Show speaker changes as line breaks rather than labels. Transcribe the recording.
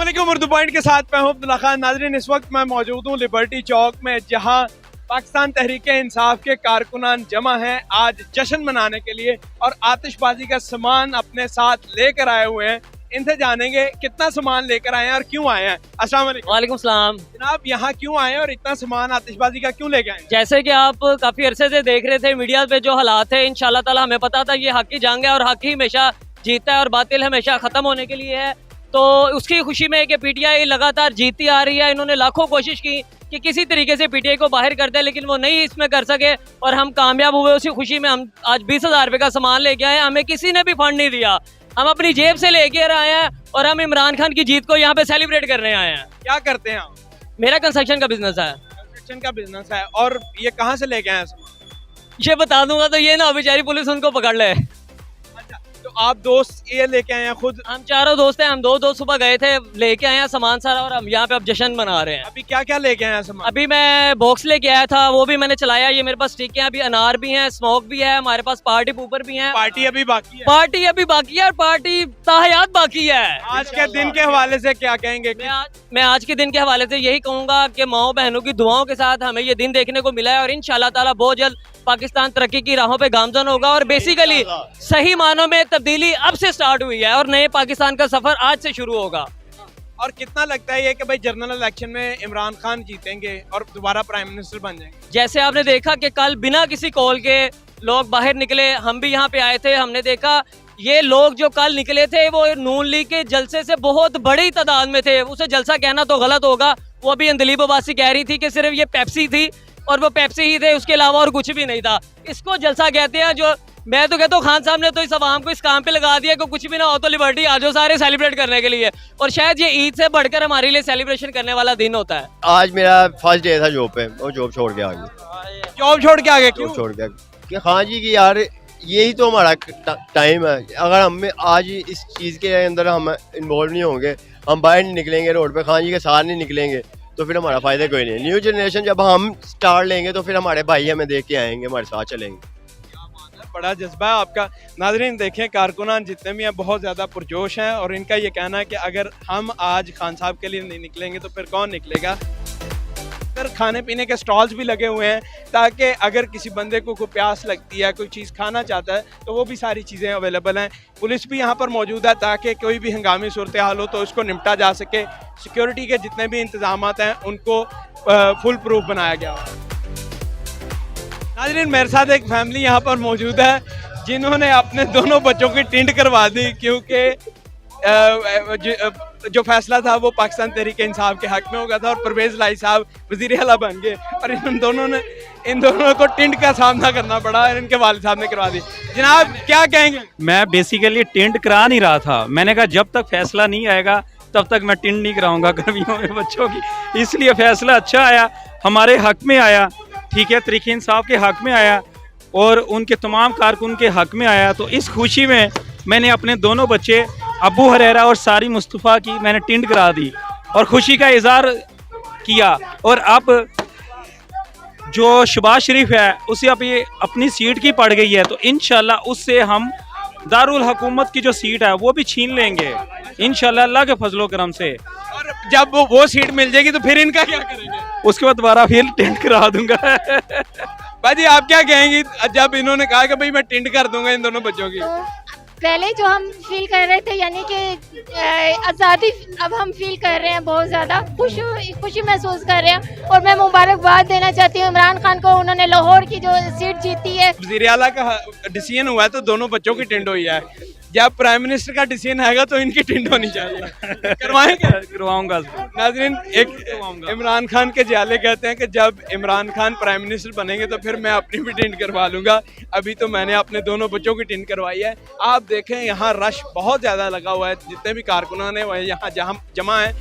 अस्सलामुअलैकुम। उर्दू पॉइंट के साथ मैं हूं अब्दुल्ला खान। नाज़रीन, इस वक्त मैं मौजूद हूं लिबर्टी चौक में, जहां पाकिस्तान तहरीक इंसाफ के कारकुनान जमा हैं आज जश्न मनाने के लिए और आतिशबाजी का सामान अपने साथ लेकर आए हुए हैं। इनसे जानेंगे कितना सामान लेकर आए हैं और क्यों आए हैं। अस्सलाम वालेकुम।
वालेकुम सलाम।
जनाब, यहाँ क्यों आए हैं और इतना सामान आतिशबाजी का क्यों लेके आए हैं?
जैसे कि आप काफी अरसे से देख रहे थे मीडिया पे जो हालात है, इंशाल्लाह ताला हमें पता था ये हक की जंग है और हक ही हमेशा जीतता है और बातिल हमेशा खत्म होने के लिए है। तो उसकी खुशी में कि पीटीआई लगातार जीतती आ रही है। इन्होंने लाखों कोशिश की कि किसी तरीके से पीटीआई को बाहर कर दे, लेकिन वो नहीं इसमें कर सके और हम कामयाब हुए। उसी खुशी में हम आज 20,000 रुपये का सामान लेके आए हैं। हमें किसी ने भी फंड नहीं दिया, हम अपनी जेब से लेके आए हैं और हम इमरान खान की जीत को यहाँ पे सेलिब्रेट करने आए हैं।
क्या करते हैं आप?
मेरा कंस्ट्रक्शन का बिजनेस है।
कंस्ट्रक्शन का बिजनेस है। और ये कहाँ से लेके आए हैं सामान?
ये बता दूंगा तो ये ना बेचारी पुलिस उनको पकड़ ले।
अच्छा, तो आप दोस्त ये लेके आए हैं खुद?
हम चारों दोस्त हैं, हम दो दोस्त सुबह गए थे, लेके आए हैं सामान सारा और हम यहाँ पे अब जश्न मना रहे हैं।
अभी क्या क्या लेके आए हैं सामान?
अभी मैं बॉक्स लेके आया था, वो भी मैंने चलाया। ये मेरे पास स्टिक है, अभी अनार भी हैं, स्मोक भी है, हमारे पास पार्टी पूपर भी हैं।
पार्टी अभी बाकी है?
पार्टी अभी बाकी है और पार्टी ताहयात बाकी है।
आज के दिन के हवाले से क्या कहेंगे?
मैं आज के दिन के हवाले से यही कहूंगा कि माओ बहनों की दुआओं के साथ हमें ये दिन देखने को मिला है और इंशाल्लाह ताला बहुत जल्द पाकिस्तान तरक्की की राहों पे गामजन होगा और बेसिकली सही मानों में तब्दीली अब से स्टार्ट हुई है और नए पाकिस्तान का सफर आज से शुरू होगा।
और कितना लगता है ये कि भाई जनरल इलेक्शन में इमरान खान जीतेंगे और दोबारा प्राइम मिनिस्टर बन जाएंगे?
जैसे आपने देखा कि कल बिना किसी कॉल के लोग बाहर निकले, हम भी यहाँ पे आए थे, हमने देखा ये लोग जो कल निकले थे वो नून लीग के जलसे से बहुत बड़ी तादाद में थे। उसे जलसा कहना तो गलत होगा। वो अभी अंदलीब अब्बासी कह रही थी कि सिर्फ ये पेप्सी थी और वो पेप्सी ही थे, उसके अलावा और कुछ भी नहीं था। इसको जलसा कहते हैं। जो मैं तो कहता हूँ खान साहब ने तो इस आवाम को इस काम पे लगा दिया कि कुछ भी ना हो तो लिबर्टी आ जाओ सारे सेलिब्रेट करने के लिए, और शायद ये ईद से बढ़कर हमारे लिए सेलिब्रेशन करने वाला दिन होता है।
आज मेरा फर्स्ट डे था जॉब पे, और जॉब छोड़ के आ गया।
जॉब छोड़ के आ गए? क्यों
जॉब छोड़ के कि खान जी की यार यही तो हमारा टाइम है। अगर हमें आज इस चीज़ के अंदर हम इन्वॉल्व नहीं होंगे, हम बाहर नहीं निकलेंगे, रोड पे खान जी के साथ नहीं निकलेंगे, तो फिर हमारा फ़ायदा कोई नहीं। न्यू जनरेशन जब हम स्टार्ट लेंगे तो फिर हमारे भाई हमें देख के आएंगे, हमारे साथ चलेंगे।
बड़ा जज्बा है आपका। नाज़रीन देखें, कारकुनान जितने भी हैं बहुत ज़्यादा पुरजोश हैं और इनका ये कहना है कि अगर हम आज खान साहब के लिए नहीं निकलेंगे तो फिर कौन निकलेगा। अगर खाने पीने के स्टॉल्स भी लगे हुए हैं ताकि अगर किसी बंदे को कोई प्यास लगती है, कोई चीज़ खाना चाहता है तो वो भी सारी चीज़ें अवेलेबल हैं। पुलिस भी यहाँ पर मौजूद है ताकि कोई भी हंगामी सूरत हाल हो तो उसको निपटा जा सके। सिक्योरिटी के जितने भी इंतजाम हैं उनको फुल प्रूफ बनाया गया है। नाज़रीन, मेरे साथ एक फैमिली यहाँ पर मौजूद है जिन्होंने अपने दोनों बच्चों की टिंड करवा दी क्योंकि जो फैसला था वो पाकिस्तान तहरीक इंसाफ के हक में हो गया था और परवेज़ लाई साहब वज़ीर आला बन गए और इन दोनों को टिंड का सामना करना पड़ा और इनके वालिद साहब ने करवा दी। जनाब, क्या कहेंगे?
मैं बेसिकली टिंड करा नहीं रहा था। मैंने कहा जब तक फैसला नहीं आएगा तब तक मैं टिंड नहीं कराऊंगा गर्मियों में बच्चों की। इसलिए फैसला अच्छा आया, हमारे हक में आया, ठीक है, तहरीक इंसाफ के हक में आया और उनके तमाम कारकुन के हक में आया। तो इस खुशी में मैंने अपने दोनों बच्चे अबू हरेरा और सारी मुस्तफ़ा की मैंने टिंड करा दी और खुशी का इजहार किया। और अब जो शहबाज शरीफ है उसे अब ये अपनी सीट की पड़ गई है, तो इंशाल्लाह उससे हम दारुल हुकूमत की जो सीट है वो भी छीन लेंगे इंशाल्लाह अल्लाह के फजलो करम से।
और जब वो सीट मिल जाएगी तो फिर इनका क्या करेंगे?
उसके बाद दोबारा फिर टेंट करा दूंगा।
भाजी, आप क्या कहेंगी जब इन्होंने कहा कि भाई मैं टिंड कर दूंगा इन दोनों बच्चों की?
पहले जो हम फील कर रहे थे यानी कि आज़ादी, अब हम फील कर रहे हैं, बहुत ज़्यादा खुशी महसूस कर रहे हैं और मैं मुबारकबाद देना चाहती हूँ इमरान खान को। उन्होंने लाहौर की जो सीट जीती है। वज़ीर आला का
डिसीजन हुआ है तो दोनों बच्चों की टिंड हुई है। जब प्राइम मिनिस्टर का डिसीजन आएगा तो इनकी टिंड होनी चाहिए। करवाएंगे?
करवाऊंगा।
नाज़रीन, एक इमरान खान के जाले कहते हैं कि जब इमरान खान प्राइम मिनिस्टर बनेंगे तो फिर मैं अपनी भी टिंड करवा लूँगा। अभी तो मैंने अपने दोनों बच्चों की टिंड करवाई है। आप देखें यहाँ रश बहुत ज़्यादा लगा हुआ है, जितने भी कारकुनान हैं वह यहाँ जमा हैं।